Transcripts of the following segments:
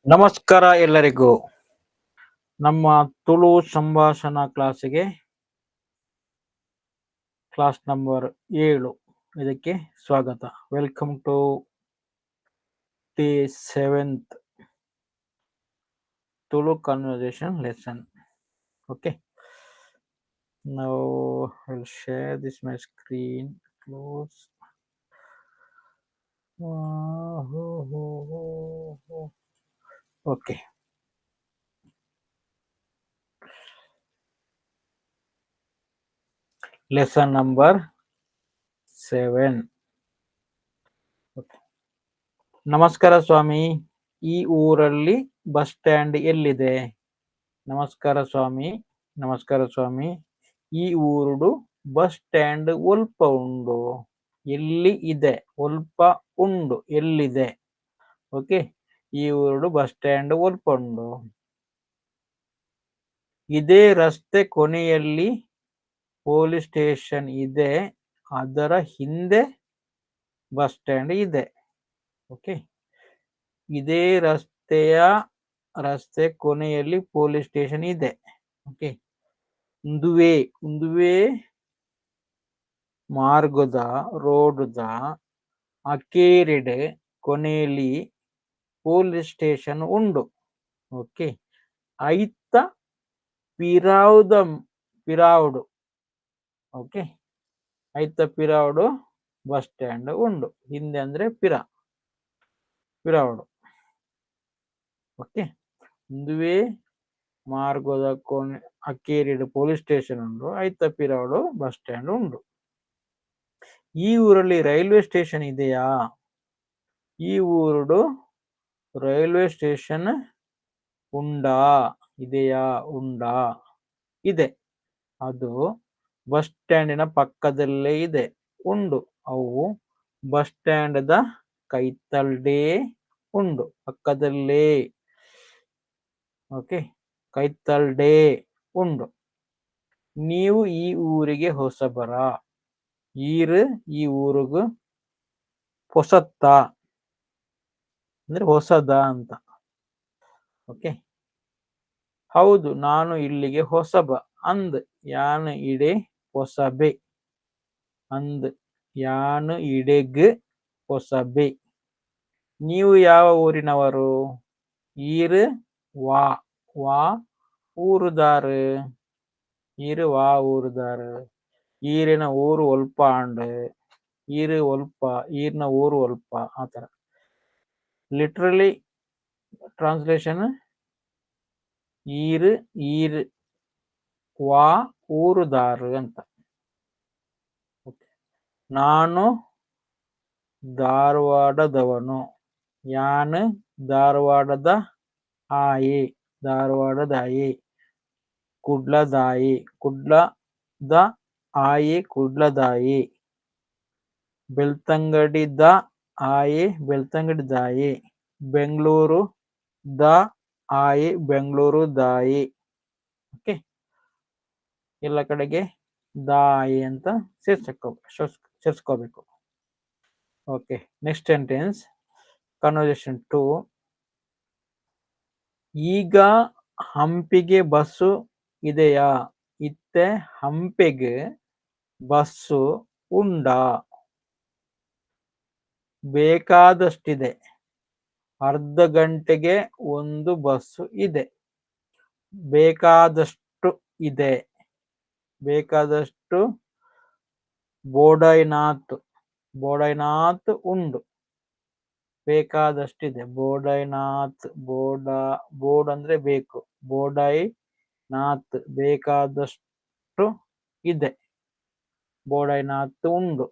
ನಮಸ್ಕಾರ ಎಲ್ಲರಿಗೂ. ನಮ್ಮ ತುಳು ಸಂಭಾಷಣಾ ಕ್ಲಾಸಿಗೆ ಕ್ಲಾಸ್ ನಂಬರ್ 7 ಇದಕ್ಕೆ ಸ್ವಾಗತ. Welcome to the 7th Tulu conversation lesson. Okay. Now I'll share this my screen. Close. Okay. Lesson number 7. Okay. ನಮಸ್ಕಾರ ಸ್ವಾಮಿ, ಈ ಊರಲ್ಲಿ ಬಸ್ ಸ್ಟ್ಯಾಂಡ್ ಎಲ್ಲಿದೆ? ನಮಸ್ಕಾರ ಸ್ವಾಮಿ, ನಮಸ್ಕಾರ ಸ್ವಾಮಿ, ಈ ಊರುಡು ಬಸ್ ಸ್ಟ್ಯಾಂಡ್ ಒಲ್ಪ ಉಂಡು? ಎಲ್ಲಿ ಇದೆ? ಒಲ್ಪ ಉಂಡು, ಎಲ್ಲಿದೆ? ಓಕೆ, ಈ ಊರುಡು ಬಸ್ ಸ್ಟ್ಯಾಂಡ್ ಒಲ್ಪ ಉಂಡು. ಇದೇ ರಸ್ತೆ ಕೊನೆಯಲ್ಲಿ ಪೊಲೀಸ್ ಸ್ಟೇಷನ್ ಇದೆ, ಅದರ ಹಿಂದೆ ಬಸ್ ಸ್ಟ್ಯಾಂಡ್ ಇದೆ. ಓಕೆ, ಇದೇ ರಸ್ತೆ ಕೊನೆಯಲ್ಲಿ ಪೊಲೀಸ್ ಸ್ಟೇಷನ್ ಇದೆ. ಓಕೆ, ಉಂದುವೆ ಮಾರ್ಗದ ರೋಡ್ದ ಅಕೇರಿಡ್ ಕೊನೆಯಲ್ಲಿ ಪೊಲೀಸ್ ಸ್ಟೇಷನ್ ಉಂಡು. ಓಕೆ, ಐತ ಪಿರಾವುಡು. ಓಕೆ, ಐತ ಪಿರಾವುಡು ಬಸ್ ಸ್ಟ್ಯಾಂಡ್ ಉಂಡು. ಹಿಂದೆ ಅಂದ್ರೆ ಪಿರಾವುಡು. ಓಕೆ, ಉಂದುವೆ ಮಾರ್ಗದ ಕೊನೆ ಅಕೇರಿಡ್ ಪೊಲೀಸ್ ಸ್ಟೇಷನ್ ಉಂಡು, ಐತ ಪಿರಾವುಡು ಬಸ್ ಸ್ಟ್ಯಾಂಡ್ ಉಂಡು. ಈ ಊರಲ್ಲಿ ರೈಲ್ವೆ ಸ್ಟೇಷನ್ ಇದೆಯಾ? ಈ ಊರುಡು ರೈಲ್ವೆ ಸ್ಟೇಷನ್ ಉಂಡಾ? ಇದೆಯಾ? ಉಂಡಾ? ಇದೆ. ಅದು ಬಸ್ ಸ್ಟ್ಯಾಂಡಿನ ಪಕ್ಕದಲ್ಲೇ ಇದೆ. ಉಂಡು. ಅವು ಬಸ್ ಸ್ಟ್ಯಾಂಡ್ ಕೈತಲ್ಡೇ ಉಂಡು, ಪಕ್ಕದಲ್ಲೇ. ಓಕೆ, ಕೈತಲ್ಡೇ ಉಂಡು. ನೀವು ಈ ಊರಿಗೆ ಹೊಸಬರ? ಈ ಊರಿಗೂ ಹೊಸತ್ತ ಅಂದ್ರೆ ಹೊಸದ ಅಂತ. ಓಕೆ, ಹೌದು, ನಾನು ಇಲ್ಲಿಗೆ ಹೊಸಬ. ಅಂದ್ ಯಾನು ಇಡೆ ಹೊಸಬೆ. ಅಂದ್ ಯಾನು ಇಡೆಗ್ ಹೊಸಬೆ. ನೀವು ಯಾವ ಊರಿನವರು? ಈರು ವಾ ಊರುದಾರು. ಈರು ವಾ ಊರುದಾರು. ಈರಿನ ಊರು ಒಲ್ಪ ಆಂಡು. ಈರಿನ ಊರು ಒಲ್ಪ. ಆತರ ಲಿಟ್ರಲಿ ಟ್ರಾನ್ಸ್ಲೇಷನ್ ಈರು ವಾ ಊರುದಾರು ಅಂತ. ನಾನು ಧಾರವಾಡದವನು. ಯಾನು ಧಾರವಾಡದ ಆಯಿ. ಕುಡ್ಲದ ಆಯಿ ಕುಡ್ಲದಾಯಿ. ಬೆಳ್ತಂಗಡಿದ ಆಯಿ ಬೆಳ್ತಂಗಡಿದಾಯಿ. ಬೆಂಗಳೂರು ದ ಆಯಿ ಬೆಂಗಳೂರು ದಾಯಿ. ಓಕೆ, ಎಲ್ಲ ಕಡೆಗೆ ದಾಯಿ ಅಂತ ಸೇರ್ಸ್ಕೋಬೇಕು. Okay, next sentence conversation 2. ಈಗ ಹಂಪಿಗೆ ಬಸ್ಸು ಇದೆಯಾ? ಇತ್ತೆ ಹಂಪೆಗೆ ಬಸ್ಸು ಉಂಡಾ? ಬೇಕಾದಷ್ಟಿದೆ. ಅರ್ಧ ಗಂಟೆಗೆ ಒಂದು ಬಸ್ಸು ಇದೆ. ಬೇಕಾದಷ್ಟು ಇದೆ. ಬೇಕಾದಷ್ಟು ಬೋಡೈನಾಥ್ ಉಂಡು. ಬೇಕಾದಷ್ಟಿದೆ. ಬೋಡೈನಾಥ್ ಬೋರ್ಡ್ ಅಂದ್ರೆ ಬೇಕು. ಬೋಡೈನಾಥ್ ಬೇಕಾದಷ್ಟು ಇದೆ. ಬೋಡೈನಾಥ್ ಉಂಡು.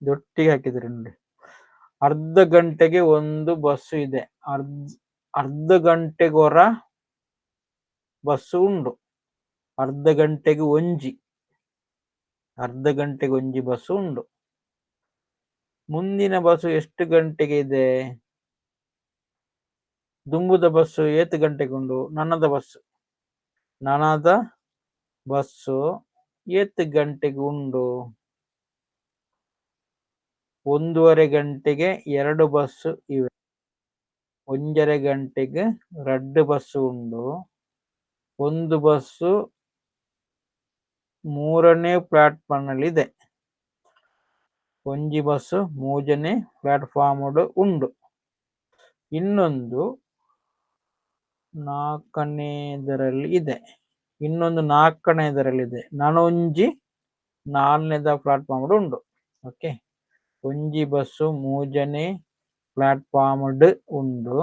ದೊಟ್ಟಿಗೆ ಹಾಕಿದ್ರೆ ನೋಡಿ. ಅರ್ಧ ಗಂಟೆಗೆ ಒಂದು ಬಸ್ಸು ಇದೆ. ಅರ್ಧ ಗಂಟೆಗೊರ ಬಸ್ಸು ಉಂಡು. ಅರ್ಧ ಗಂಟೆಗೆ ಒಂಜಿ ಬಸ್ಸು ಉಂಡು. ಮುಂದಿನ ಬಸ್ಸು ಎಷ್ಟು ಗಂಟೆಗೆ ಇದೆ? ದುಂಬುದ ಬಸ್ಸು ಏತು ಗಂಟೆಗೆ ಉಂಡು? ನನದ ಬಸ್ಸು ಏತು ಗಂಟೆಗೆ ಉಂಡು? 1:30 ಗಂಟೆಗೆ 2 ಬಸ್ಸು ಇವೆ. ಒಂಜರೆ ಗಂಟೆಗೆ ರಡ್ಡ್ ಬಸ್ಸು ಉಂಡು. ಒಂದು ಬಸ್ಸು 3ನೇ ಪ್ಲಾಟ್ಫಾರ್ಮ್‌ನಲ್ಲಿದೆ. ಒಂಜಿ ಬಸ್ಸು 3ನೇ ಪ್ಲಾಟ್‌ಫಾರ್ಮ್‌ಡ್ ಉಂಡು. ಇನ್ನೊಂದು 4ನೇದರಲ್ಲಿ ಇದೆ. ಇನ್ನೊಂದು 4ನೇದರಲ್ಲಿದೆ. ನನೊಂಜಿ 4ನೇದ ಪ್ಲಾಟ್‌ಫಾರ್ಮ್‌ಡ್ ಉಂಡು. ಓಕೆ. ಒಂಜಿ ಬಸ್ಸು 3ನೇ ಪ್ಲಾಟ್‌ಫಾರ್ಮ್‌ಡ್ ಉಂಡು.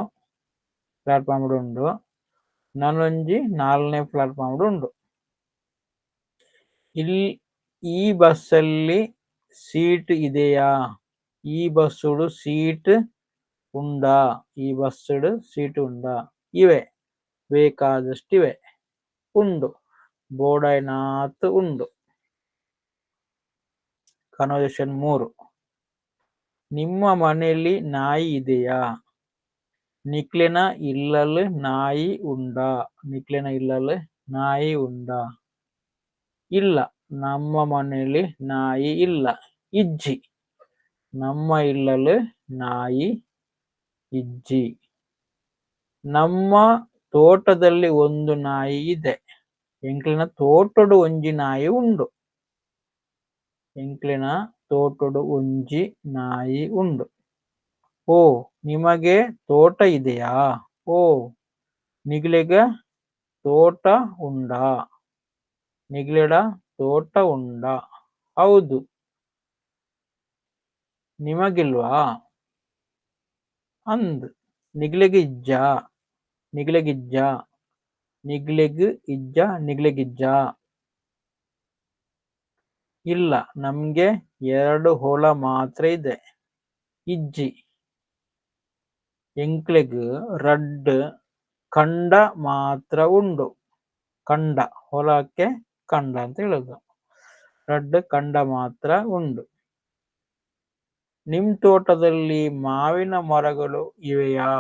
ನನೊಂಜಿ 4ನೇ ಪ್ಲಾಟ್‌ಫಾರ್ಮ್‌ಡ್ ಉಂಡು. ಈ ಬಸ್ಸಲ್ಲಿ ಸೀಟ್ ಇದೆಯಾ? ಈ ಬಸ್ಸುಡು ಸೀಟ್ ಉಂಡಾ? ಈ ಬಸ್ಸುಡು ಸೀಟ್ ಉಂಡಾ? ಇವೆ, ಬೇಕಾದಷ್ಟಿವೆ. ಉಂಡು, ಬೋಡಾಯ್ನಾತ್ ಉಂಡು. ಕನ್ವರ್ಸೇಷನ್ 3. ನಿಮ್ಮ ಮನೆಯಲ್ಲಿ ನಾಯಿ ಇದೆಯಾ? ನಿಕ್ಲೆನ ಇಲ್ಲಲ್ ನಾಯಿ ಉಂಡಾ? ನಿಕ್ಲೆನ ಇಲ್ಲಲ್ ನಾಯಿ ಉಂಡಾ? ಇಲ್ಲ, ನಮ್ಮ ಮನೆಯಲ್ಲಿ ನಾಯಿ ಇಲ್ಲ. ಇಜ್ಜಿ, ನಮ್ಮ ಇಲ್ಲಲ್ ನಾಯಿ ಇಜ್ಜಿ. ನಮ್ಮ ತೋಟದಲ್ಲಿ ಒಂದು ನಾಯಿ ಇದೆ. ಎಂಕ್ಲೆನ ತೋಟಡು ಒಂಜಿ ನಾಯಿ ಉಂಡು. ಎಂಕ್ಲೆನ ತೋಟಡು ಒಂಜಿ ನಾಯಿ ಉಂಡು. ಓ, ನಿಮಗೆ ತೋಟ ಇದೆಯಾ? ಓ, ನಿಗ್ಲೆಗ ತೋಟ ಉಂಡಾ? ನಿಗ್ಲೆಡ ತೋಟ ಉಂಡಾ? ಹೌದು. ನಿಮಗಿಲ್ವಾ? ಅಂದ್. ನಿಗ್ಲೆಗ್ ಇಜ್ಜಾ? ನಿಗ್ಲೆಗಿಜ್ಜಾ? ನಿಗ್ಲೆಗ್ ಇಜ್ಜಾ? ನಿಗ್ಲೆಗಿಜ್ಜಾ? ಇಲ್ಲ, ನಮ್ಗೆ 2 ಹೊಲ ಮಾತ್ರ ಇದೆ. ಇಜ್ಜಿ, ಎಂಕ್ಲೆಗ್ ರಡ್ಡ್ ಕಂಡ ಮಾತ್ರ ಉಂಡು. ಕಂಡ, ಹೊಲಕ್ಕೆ ಕಂಡ ಅಂತ ಹೇಳೋದು. ರಡ್ಡ್ ಕಂಡ ಮಾತ್ರ ಉಂಡು. ನಿಮ್ ತೋಟದಲ್ಲಿ ಮಾವಿನ ಮರಗಳು ಇವೆಯಾ?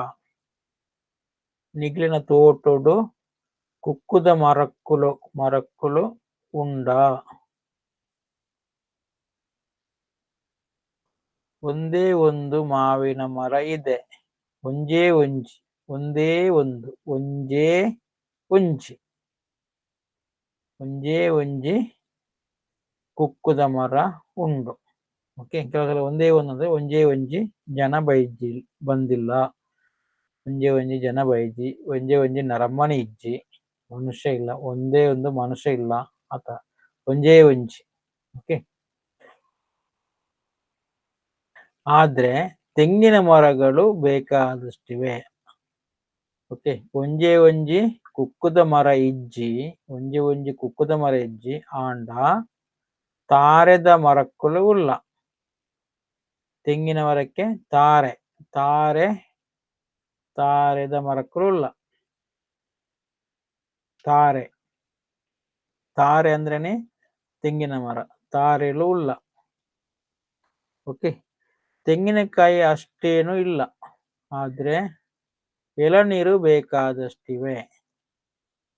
ನಿಗ್ಲೆನ ತೋಟಡು ಕುಕ್ಕುದ ಮರಕ್ಕುಲು ಉಂಡಾ? ಒಂದೇ ಒಂದು ಮಾವಿನ ಮರ ಇದೆ. ಒಂಜೇ ಒಂಜಿ. ಒಂದೇ ಒಂದು. ಒಂಜೇ ಒಂಜಿ. ಒಂಜೇ ಒಂಜಿ ಕುಕ್ಕುದ ಮರ ಉಂಡು. ಓಕೆ. ಕೆಲವು ಒಂದೇ ಒಂದು ಅಂದ್ರೆ ಒಂಜೇ ಒಂಜಿ ಜನ ಬಂದಿಲ್ಲ. ಒಂಜೇ ಒಂಜಿ ಜನ ಬೈಜಿ. ಒಂಜೇ ಒಂಜಿ ನರಮ್ಮನಿ ಇಜ್ಜಿ. ಮನುಷ್ಯ ಇಲ್ಲ. ಒಂದೇ ಒಂದು ಮನುಷ್ಯ ಇಲ್ಲ. ಆತ ಒಂಜೇ ಒಂಜಿ. ಓಕೆ. ಆದ್ರೆ ತೆಂಗಿನ ಮರಗಳು ಬೇಕಾದಷ್ಟಿವೆ. ಓಕೆ. ಒಂಜೇ ಒಂಜಿ ಕುಕ್ಕುದ ಮರ ಇಜ್ಜಿ. ಒಂಜೇ ಒಂಜಿ ಕುಕ್ಕುದ ಮರ ಇಜ್ಜಿ ಆಂಡ ತಾರೆದ ಮರಕ್ಕುಲು ಉಲ್ಲ. ತೆಂಗಿನ ಮರಕ್ಕೆ ತಾರೆದ ಮರಕ್ಕುಲು ಉಲ್ಲ. ತಾರೆ ಅಂದ್ರೇನೆ ತೆಂಗಿನ ಮರ. ತಾರೆಲು ಉಲ್ಲ. ಓಕೆ. ತೆಂಗಿನಕಾಯಿ ಅಷ್ಟೇನು ಇಲ್ಲ. ಆದ್ರೆ ಎಳನೀರು ಬೇಕಾದಷ್ಟಿವೆ.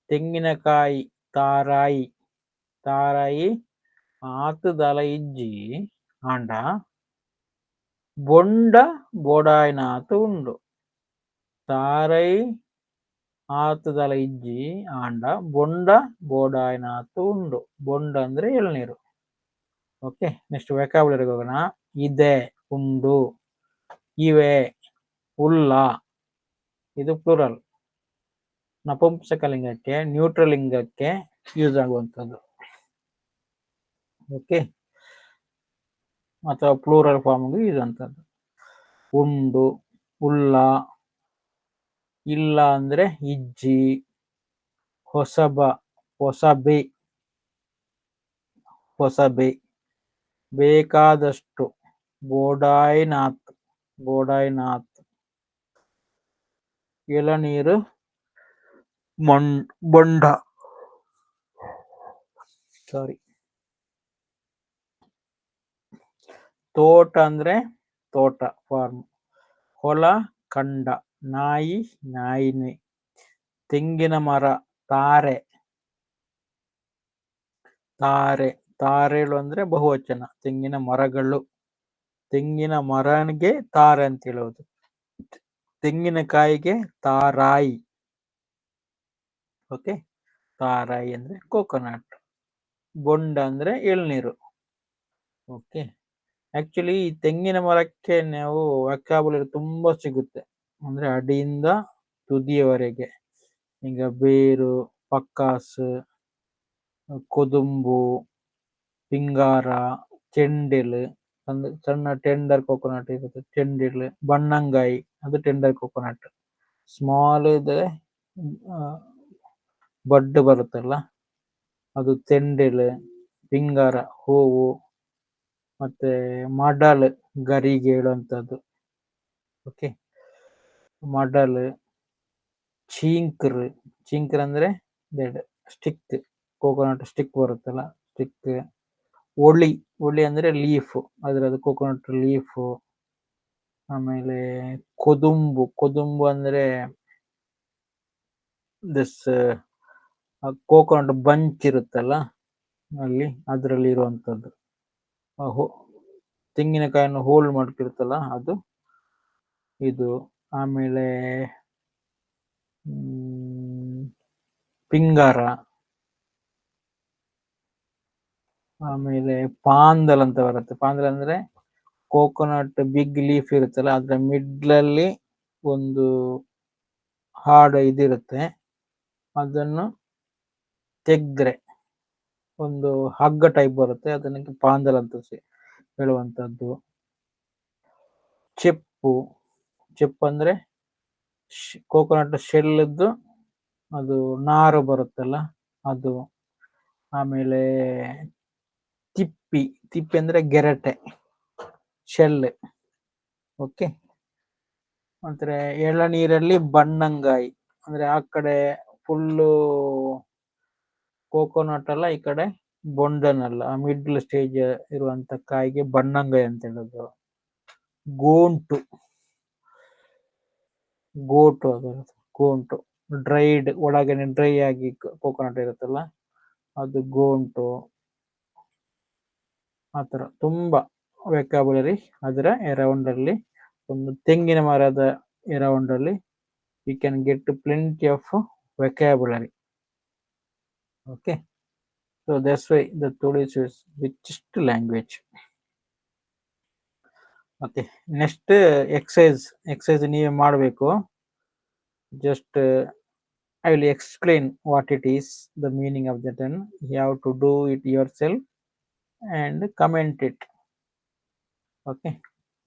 ತೆಂಗಿನಕಾಯಿ ತಾರಾಯಿ ಆತುದಲ ಇಜ್ಜಿ ಆಂಡ ಬೊಂಡ ಬೋಡಾಯ್ನಾತ್ ಉಂಡು. ತಾರೈ ಆತುದಲ ಇಜ್ಜಿ ಆಂಡ ಬೊಂಡ ಬೋಡಾಯ್ನಾತ್ ಉಂಡು. ಬೊಂಡ ಅಂದ್ರೆ ಎಳನೀರು. ಓಕೆ. ನೆಕ್ಸ್ಟ್ ವೆಕಾಬುಲರಿಗೆ ಹೋಗೋಣ. ಇದೆ, ಉಂಡು, ಇವೆ, ಉಲ್ಲ. ಇದು ಪ್ಲೂರಲ್. ನಪುಂಸಕಲಿಂಗಕ್ಕೆ, ನ್ಯೂಟ್ರಲ್ ಲಿಂಗಕ್ಕೆ ಯೂಸ್ ಆಗುವಂಥದ್ದು. ಓಕೆ. ಅಥವಾ ಪ್ಲೂರಲ್ ಫಾರ್ಮ್ಗೆ ಯೂಸ್ ಅಂತದ್ದು. ಉಂಡು, ಉಲ್ಲ, ಇಲ್ಲ ಅಂದ್ರೆ ಇಜ್ಜಿ, ಹೊಸಬೆ, ಬೇಕಾದಷ್ಟು, ಬೋಡಾಯ್ನಾತ್, ಎಳನೀರು, ಬೊಂಡ, ತೋಟ ಅಂದ್ರೆ ತೋಟ ಫಾರ್ಮ್. ಹೊಲ ಕಂಡ, ನಾಯಿನೆ, ತೆಂಗಿನ ಮರ ತಾರೆಗಳು ಅಂದ್ರೆ ಬಹುವಚನ. ತೆಂಗಿನ ಮರಗಳು, ತೆಂಗಿನ ಮರನಿಗೆ ತಾರೆ ಅಂತ ಹೇಳೋದು. ತೆಂಗಿನಕಾಯಿಗೆ ತಾರಾಯಿ. ಓಕೆ, ತಾರಾಯಿ ಅಂದ್ರೆ ಕೋಕೋನಟ್, ಬೊಂಡ ಅಂದ್ರೆ ಎಳ್ನೀರು. ಓಕೆ, ಆಕ್ಚುಲಿ ಈ ತೆಂಗಿನ ಮರಕ್ಕೆ ನಾವು ವ್ಯಾಕ್ಯಾಬುಲರಿ ತುಂಬಾ ಸಿಗುತ್ತೆ, ಅಂದ್ರೆ ಅಡಿಯಿಂದ ತುದಿಯವರೆಗೆ. ಈಗ ಬೇರು, ಪಕ್ಕಾಸ್, ಕೊದುಂಬು, ಪಿಂಗಾರ, ಚೆಂಡಿಲ್, ಒಂದು ಸಣ್ಣ ಟೆಂಡರ್ ಕೋಕೋನಟ್ ಇರುತ್ತೆ, ಚೆಂಡಿಲ್, ಬಣ್ಣಂಗಾಯಿ ಅದು ಟೆಂಡರ್ ಕೋಕೋನಟ್. ಸ್ಮಾಲ್ ಇದ್ರೆ ಬಡ್ ಬರುತ್ತಲ್ಲ ಅದು ಚೆಂಡಿಲ್, ಪಿಂಗಾರ ಹೂವು, ಮತ್ತೆ ಮಡಲ್ ಗರಿಗೆ ಹೇಳುವಂಥದ್ದು. ಓಕೆ, ಮಡಲ್, ಚೀಂಕ್ರ್, ಚೀಂಕ್ರ್ ಅಂದ್ರೆ ಸ್ಟಿಕ್, ಕೋಕೋನಟ್ ಸ್ಟಿಕ್ ಬರುತ್ತಲ್ಲ ಸ್ಟಿಕ್. ಒಳಿ, ಒಳಿ ಅಂದ್ರೆ ಲೀಫ್, ಅದ್ರದ್ದು ಕೋಕೋನಟ್ ಲೀಫ್. ಆಮೇಲೆ ಕೊದುಂಬು, ಕೊದುಂಬು ಅಂದ್ರೆ ದಿಸ್ ಕೋಕೋನಟ್ ಬಂಚ್ ಇರುತ್ತಲ್ಲ ಅಲ್ಲಿ, ಅದರಲ್ಲಿ ಇರುವಂತದ್ದು. ತೆಂಗಿನಕಾಯನ್ನು ಹೋಲ್ಡ್ ಮಾಡ್ತಿರುತ್ತಲ್ಲ ಅದು ಇದು. ಆಮೇಲೆ ಪಿಂಗಾರ, ಆಮೇಲೆ ಪಾಂದಲ್ ಅಂತ ಬರುತ್ತೆ. ಪಾಂದಲ್ ಅಂದ್ರೆ ಕೋಕೋನಟ್ ಬಿಗ್ ಲೀಫ್ ಇರುತ್ತಲ್ಲ ಅದ್ರ ಮಿಡ್ಲಲ್ಲಿ ಒಂದು ಹಾರ್ಡ್ ಇದಿರುತ್ತೆ, ಅದನ್ನು ತೆಗ್ದ್ರೆ ಒಂದು ಹಗ್ಗ ಟೈಪ್ ಬರುತ್ತೆ, ಅದನ್ನ ಪಾಂದಲ್ ಅಂತ ಹೇಳುವಂತದ್ದು. ಚೆಪ್ಪು, ಚೆಪ್ಪು ಅಂದ್ರೆ ಕೋಕೋನಟ್ ಶೆಲ್ದ್ದು ಅದು ನಾರು ಬರುತ್ತಲ್ಲ ಅದು. ಆಮೇಲೆ ತಿಪ್ಪಿ, ತಿಪ್ಪಿ ಅಂದ್ರೆ ಗೆರಟೆ, ಶೆಲ್. ಓಕೆ, ಮತ್ತೆ ಎಳನೀರಲ್ಲಿ ಬಣ್ಣಂಗಾಯಿ ಅಂದ್ರೆ ಆ ಕಡೆ ಫುಲ್ಲು ಕೋಕೋನಟ್ ಅಲ್ಲ, ಈ ಕಡೆ ಬೊಂಡನಲ್ಲ, ಮಿಡ್ಲ್ ಸ್ಟೇಜ್ ಇರುವಂತ ಕಾಯಿಗೆ ಬಣ್ಣಂಗಾಯಿ ಅಂತ ಹೇಳೋದು. ಗೋಂಟು, ಗೋಟು, ಅದು ಗೋಂಟು ಡ್ರೈಡ್, ಒಳಗಡೆ ಡ್ರೈ ಆಗಿ ಕೋಕೋನಟ್ ಇರುತ್ತಲ್ಲ ಅದು ಗೋಂಟು. ಆತರ ತುಂಬಾ ವೆಕ್ಯಾಬುಲರಿ ಅದರ ಅರೌಂಡ್ ಅಲ್ಲಿ. ಒಂದು ತೆಂಗಿನ ಮರದ ಅರೌಂಡ್ ಅಲ್ಲಿ we can get plenty of vocabulary. Okay, so that's why the Today's is richest language. Okay, next exercise ನೀವೇ ಮಾಡಬೇಕು. Just I will explain what it is, the meaning of that, and you have to do it yourself and comment it. Okay,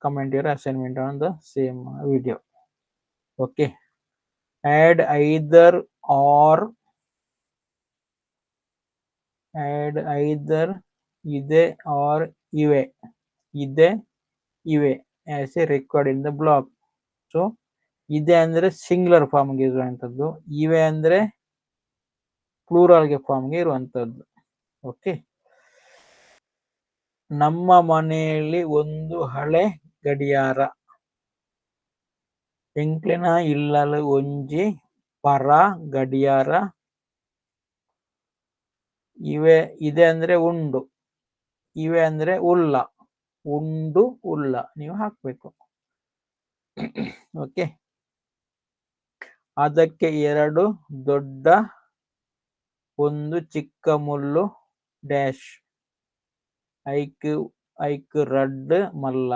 comment your assignment on the same video. Okay, add either or, add either ide or ive, ide ive as a record in the block. So ide ಅಂದ್ರೆ singular form ಗೆ ಇರುವಂತದ್ದು, ಇವೆ ಅಂದ್ರೆ plural ಗೆ form ಗೆ ಇರುವಂತದ್ದು. Okay, ನಮ್ಮ ಮನೆಯಲ್ಲಿ ಒಂದು ಹಳೆ ಗಡಿಯಾರ, ಎಂಕ್ಲೆನ ಇಲ್ಲಲು ಒಂಜಿ ಪರ ಗಡಿಯಾರ, ಇವೆ ಇದೆ ಅಂದ್ರೆ ಉಂಡು, ಇವೆ ಅಂದ್ರೆ ಉಲ್ಲ, ಉಂಡು ಉಲ್ಲ ನೀವು ಹಾಕ್ಬೇಕು. ಓಕೆ, ಅದಕ್ಕೆ ಎರಡು ದೊಡ್ಡ ಒಂದು ಚಿಕ್ಕ ಮುಳ್ಳು ಡ್ಯಾಶ್, ಐಕ್ ರಡ್ ಮಲ್ಲ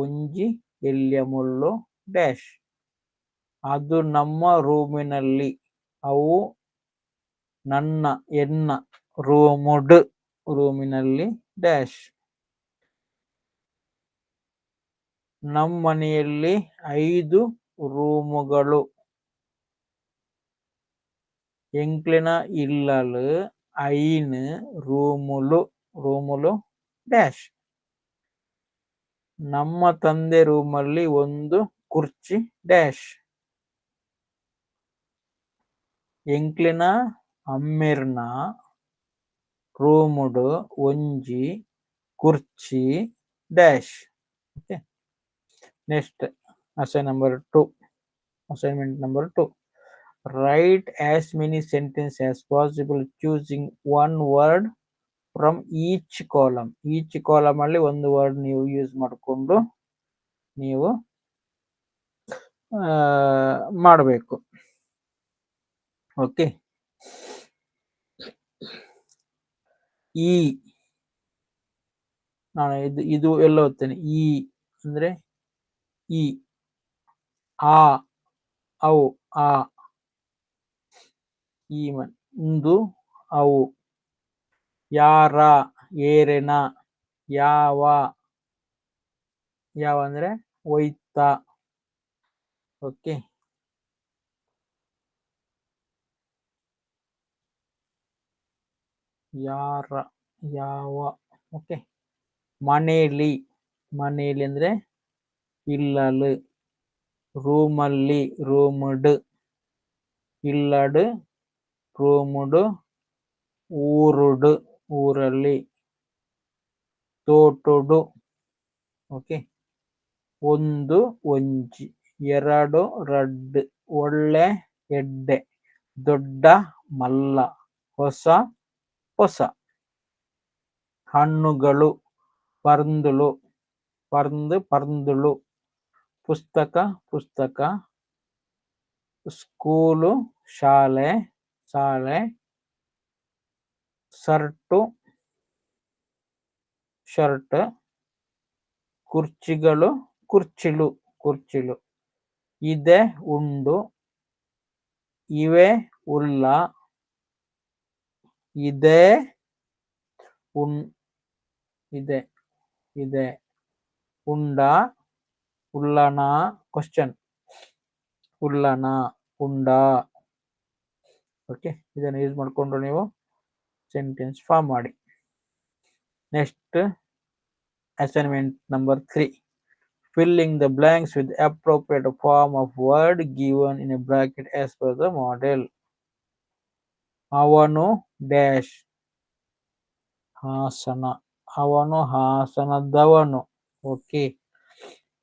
ಒಂಜಿ ಎಲ್ಯ ಮುಳ್ಳು ಡ್ಯಾಶ್, ಅದು ನಮ್ಮ ರೂಮಿನಲ್ಲಿ, ಅವು ನನ್ನ ಎನ್ನ ರೂಮುಡ್ ರೂಮಿನಲ್ಲಿ ಡ್ಯಾಶ್, ನಮ್ಮ ಮನೆಯಲ್ಲಿ 5 ರೂಮುಗಳು, ಎಂಕ್ಲೆನ ಇಲ್ಲಲು ಐನ್ ರೂಮುಲು, ರೂಮುಲು ಡ್ಯಾಶ್, ನಮ್ಮ ತಂದೆ ರೂಮಲ್ಲಿ ಒಂದು ಕುರ್ಚಿ ಡ್ಯಾಶ್, ಎಂಕ್ಲೆನ ಅಮ್ಮೆರ್ನ ರೂಮುಡು ಒಂಜಿ ಕುರ್ಚಿ dash. Okay, next assignment number 2, write as many sentences as possible choosing one word from each column. Each column ಅಲ್ಲಿ ಒಂದು ವರ್ಡ್ ನೀವು ಯೂಸ್ ಮಾಡಿಕೊಂಡು ನೀವು ಮಾಡಬೇಕು. ಓಕೆ. ಈ ನಾನು ಇದು ಎಲ್ಲ ಓದ್ತೇನೆ. ಈ ಅಂದ್ರೆ ಈ, ಆ, ಅವು, ಆ, ಈ ಒಂದು, ಅವು, ಯಾರ, ಏರೆನ, ಯಾವ, ಯಾವ ಅಂದ್ರೆ ಒಯ್ತ. ಓಕೆ. ಯಾರ, ಯಾವ. ಓಕೆ. ಮನೇಲಿ, ಮನೇಲಿ ಅಂದ್ರೆ ಇಲ್ಲಲು. ರೂಮಲ್ಲಿ, ರೂಮಡ್, ಇಲ್ಲಡ್, ರೂಮುಡು, ಊರುಡು, ಊರಲ್ಲಿ. ತೋಟುಡು. ಓಕೆ. ಒಂದು, ಒಂಜಿ. ಎರಡು, ರಡ್ಡ್. ಒಳ್ಳೆ, ಎಡ್ಡೆ. ದೊಡ್ಡ, ಮಲ್ಲ. ಹೊಸ, ಹೊಸ. ಹಣ್ಣುಗಳು, ಪರ್ಂದುಳು, ಪರ್ಂದ್, ಪರ್ಂದುಳು. ಪುಸ್ತಕ, ಪುಸ್ತಕ. ಸ್ಕೂಲು, ಶಾಲೆ, ಶಾಲೆ. Shirt, shirt. ಕುರ್ಚಿಗಳು, ಕುರ್ಚಿಲು, ಕುರ್ಚಿಲು. ಇದೆ, ಉಂಡು. ಇವೆ, ಉಲ್ಲ. ಇದೆ, ಇದೆ, ಇದೆ. ಉಂಡ, ಉಲ್ಲನ. ಕ್ವಶನ್, ಉಲ್ಲನ, ಉಂಡ. ಓಕೆ. ಇದನ್ನು ಯೂಸ್ ಮಾಡಿಕೊಂಡು ನೀವು ಸೆಂಟೆನ್ಸ್ ಫಾರ್ಮ್ ಮಾಡಿ. Next assignment number 3. Filling the blanks with appropriate form of word given in a bracket as per the model. ಅವನು ಡ್ಯಾಶ್ ಹಾಸನ. ಅವನು ಹಾಸನದವನು. ಓಕೆ.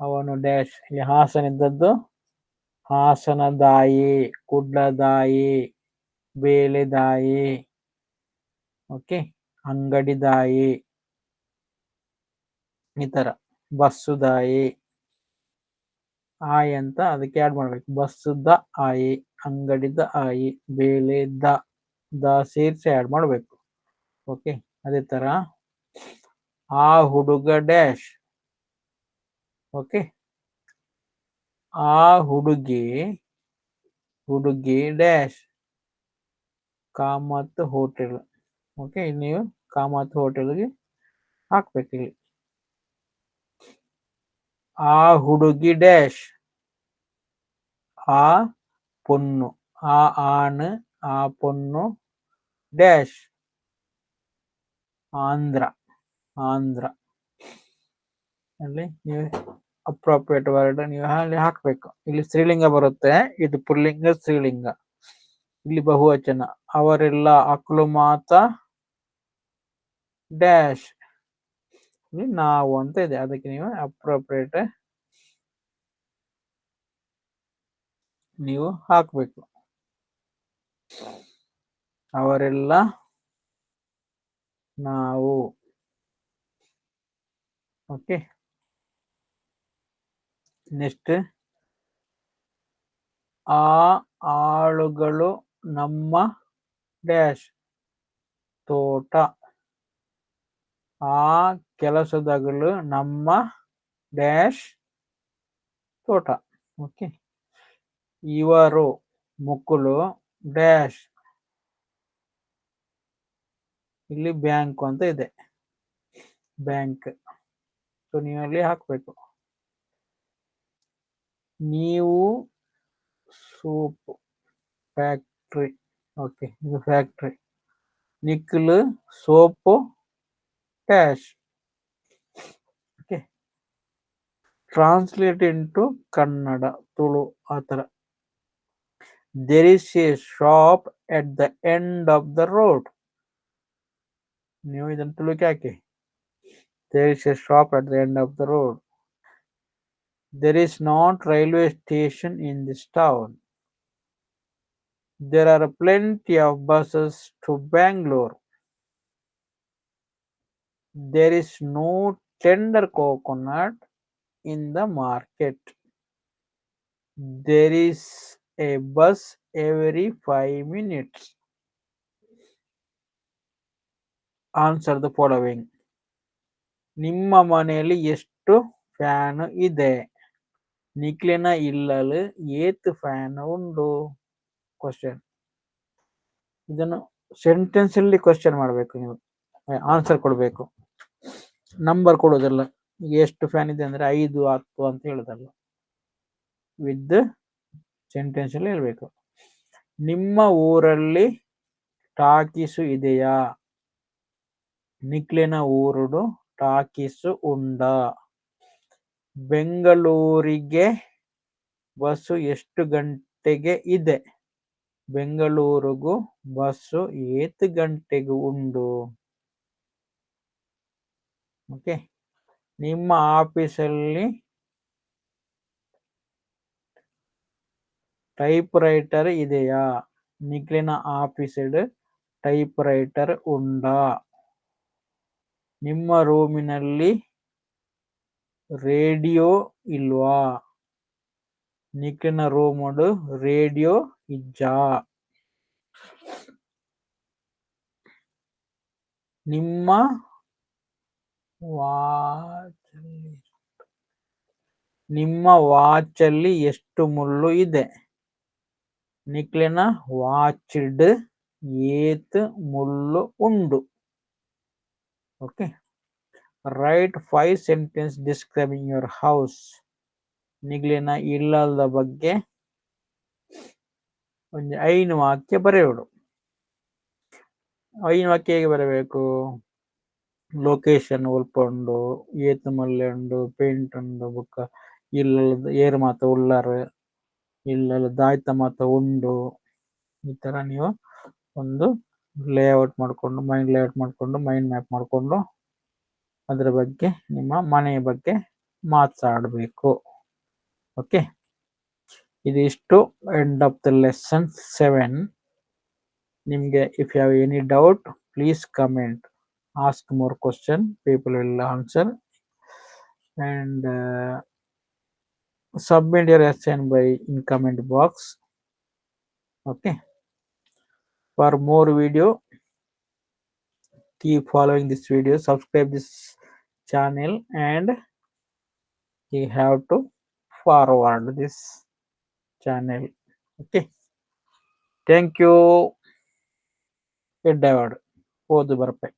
ಅವನು ಡ್ಯಾಶ್. ಇಲ್ಲಿ ಹಾಸನ ಇದ್ದದ್ದು ಹಾಸನದಾಯಿ, ಕುಡ್ಲದಾಯಿ, ಬೇಲೆದಾಯಿ. ಓಕೆ. ಅಂಗಡಿದಾಯಿ, ಈ ತರ. ಬಸ್ಸುದಾಯಿ, ಆಯಿ ಅಂತ ಅದಕ್ಕೆ ಆಡ್ ಮಾಡ್ಬೇಕು. ಬಸ್ಸುದ ಆಯಿ, ಅಂಗಡಿದ ಆಯಿ, ಬೇಲೆದ ಸೇರಿಸಿ ಆಡ್ ಮಾಡ್ಬೇಕು. ಓಕೆ. ಅದೇ ತರ ಆ ಹುಡುಗ ಡ್ಯಾಶ್. ಓಕೆ. ಆ ಹುಡುಗಿ, ಹುಡುಗಿ ಡ್ಯಾಶ್ ಕಾಮತ್ ಹೋಟೆಲ್. ಓಕೆ. ನೀವು ಕಾಮತ್ ಹೋಟೆಲ್ಗೆ ಹಾಕ್ಬೇಕು ಇಲ್ಲಿ. ಆ ಹುಡುಗಿ ಡ್ಯಾಶ್ ಆ ಪೊನ್ನು. ಆ ಆಣ್, ಆ ಪೊನ್ನು ಡ್ಯಾಶ್ ಆಂಧ್ರ, ಆಂಧ್ರ. ಅಲ್ಲಿ ನೀವು ಅಪ್ರೋಪ್ರಿಯೇಟ್ ವರ್ಡ್ ನೀವು ಅಲ್ಲಿ ಹಾಕ್ಬೇಕು. ಇಲ್ಲಿ ಸ್ತ್ರೀಲಿಂಗ ಬರುತ್ತೆ, ಇದು ಪುಲ್ಲಿಂಗ, ಸ್ತ್ರೀಲಿಂಗ. ಇಲ್ಲಿ ಬಹುವಚನ. ಅವರೆಲ್ಲ ಅಕ್ಲು ಮಾತ ಡ್ಯಾಶ್. ಇಲ್ಲಿ ನಾವು ಅಂತ ಇದೆ, ಅದಕ್ಕೆ ನೀವು ಅಪ್ರೋಪ್ರಿಯೇಟ್ ನೀವು ಹಾಕ್ಬೇಕು. ಅವರೆಲ್ಲ ನಾವು. ಓಕೆ. ನೆಕ್ಸ್ಟ್ ಆ ಆಳುಗಳು ನಮ್ಮ ಡ್ಯಾಶ್ ತೋಟ. ಆ ಕೆಲಸದಗಳು ನಮ್ಮ ಡ್ಯಾಶ್ ತೋಟ. ಓಕೆ. ಇವರು ಮುಕ್ಕುಲು ಡ್ಯಾಶ್. ಇಲ್ಲಿ ಬ್ಯಾಂಕ್ ಅಂತ ಇದೆ, ಬ್ಯಾಂಕ್. ಸೊ ನೀವು ಅಲ್ಲಿ ಹಾಕ್ಬೇಕು. ನೀವು ಸೋಪ್ ಫ್ಯಾಕ್ಟ್ರಿ. ಓಕೆ. ಇದು factory. Nikhil soap dash. Okay. Translate into Kannada, Tulu, ಆ ಥರ. There is a shop at the end of the road. ನೀವು ಇದನ್ನು ತುಳುಕಿ ಹಾಕಿ. There is a shop at the end of the road. There is not railway station in this town. There are plenty of buses to Bangalore. There is no tender coconut in the market. There is a bus every 5 minutes. Answer the following. ನಿಮ್ಮ ಮನೆಯಲ್ಲಿ ಎಷ್ಟು fan ಇದೆ? ನಿಖಿಲಿನ ಇಲ್ಲಲು ಏತ್ fan ಉಂಡು? Question. ಇದನ್ನು sentence ಅಲ್ಲಿ question ಮಾಡಬೇಕು, ನೀವು answer ಕೊಡಬೇಕು, ನಂಬರ್ ಕೊಡೋದಲ್ಲ. ಎಷ್ಟು ಫ್ಯಾನ್ ಇದೆ ಅಂದ್ರೆ 5 10 ಅಂತ ಹೇಳುದಲ್ಲ, ವಿತ್ ಸೆಂಟೆನ್ಸ್ ಅಲ್ಲಿ ಹೇಳ್ಬೇಕು. ನಿಮ್ಮ ಊರಲ್ಲಿ ಟಾಕೀಸು ಇದೆಯಾ? ನಿಖಿಲಿನ ಊರುಡು ಟಾಕೀಸು ಉಂಡ? ಬೆಂಗಳೂರಿಗೆ ಬಸ್ಸು ಎಷ್ಟು ಗಂಟೆಗೆ ಇದೆ? ಬೆಂಗಳೂರಿಗೂ ಬಸ್ಸು ಏತ್ ಗಂಟೆಗೆ ಉಂಡು? ಓಕೆ. ನಿಮ್ಮ ಆಫೀಸಲ್ಲಿ ಟೈಪ್ ರೈಟರ್ ಇದೆಯಾ? ನಿಖಿಲಿನ ಆಫೀಸಲ್ಲಿ ಟೈಪ್ ರೈಟರ್ ಉಂಡ? ನಿಮ್ಮ ರೂಮಿನಲ್ಲಿ ರೇಡಿಯೋ ಇಲ್ವಾ? ನಿಖಿಲಿನ ರೂಮಡು ರೇಡಿಯೋ ಇಜ್ಜಾ? ನಿಮ್ಮ ವಾಚಲ್ಲಿ ಎಷ್ಟು ಮುಳ್ಳು ಇದೆ? ನಿಖಿಲಿನ ವಾಚ್ಡ್ ಏತ್ ಮುಳ್ಳು ಉಂಡು? Okay. Write 5 sentence describing your house. ನಿಖಿಲಿನ ಇಲ್ಲದ ಬಗ್ಗೆ ಒಂದು 5 ವಾಕ್ಯ ಬರೆಯೋಡು. 5 ವಾಕ್ಯ ಹೇಗೆ ಬರಬೇಕು? ಲೊಕೇಶನ್ ಉಲ್ಪುಂಡು, ಏತ್ ಮಲ್ಲೆ ಉಂಡು, ಪೇಂಟ್ ಉಂಡು, ಬೊಕ್ಕ ಇಲ್ಲದ ಏರ್ ಮಾತ ಉಳ್ಳಾರು, ಇಲ್ಲದ ದಾಯ್ತ ಮಾತ ಉಂಡು. ಈ ತರ ನೀವು ಒಂದು ಲೇಔಟ್ ಮಾಡ್ಕೊಂಡು, ಮೈಂಡ್ ಲೇಔಟ್ ಮಾಡ್ಕೊಂಡು, ಮೈಂಡ್ ಮ್ಯಾಪ್ ಮಾಡ್ಕೊಂಡು ಅದರ ಬಗ್ಗೆ, ನಿಮ್ಮ ಮನೆಯ ಬಗ್ಗೆ ಮಾತಾಡಬೇಕು. ಓಕೆ. ಇದಿಷ್ಟು ಎಂಡ್ ಆಫ್ ದ ಲೆಸನ್ 7. ನಿಮ್ಗೆ if you have any doubt please comment. Ask more question, people will answer, and submit your essay in comment box. Okay. For more video, keep following this video, subscribe this channel, and you have to forward this channel. Okay. Thank you. Edward. Odu barpe.